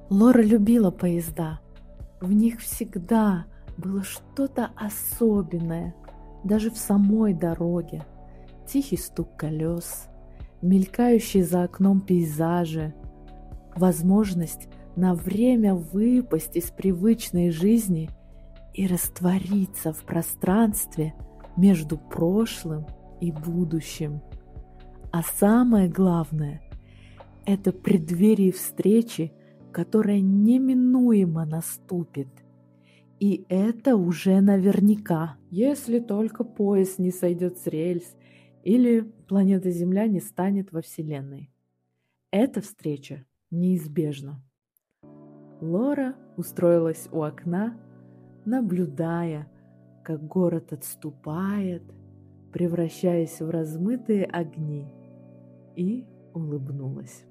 Лора любила поезда. В них всегда было что-то особенное, даже в самой дороге. Тихий стук колес, мелькающие за окном пейзажи, возможность на время выпасть из привычной жизни и раствориться в пространстве между прошлым и будущим. А самое главное – это преддверие встречи, которая неминуемо наступит. И это уже наверняка, если только поезд не сойдет с рельс или планета Земля не станет во Вселенной. Эта встреча неизбежна. Лора устроилась у окна, наблюдая, как город отступает, превращаясь в размытые огни, и улыбнулась.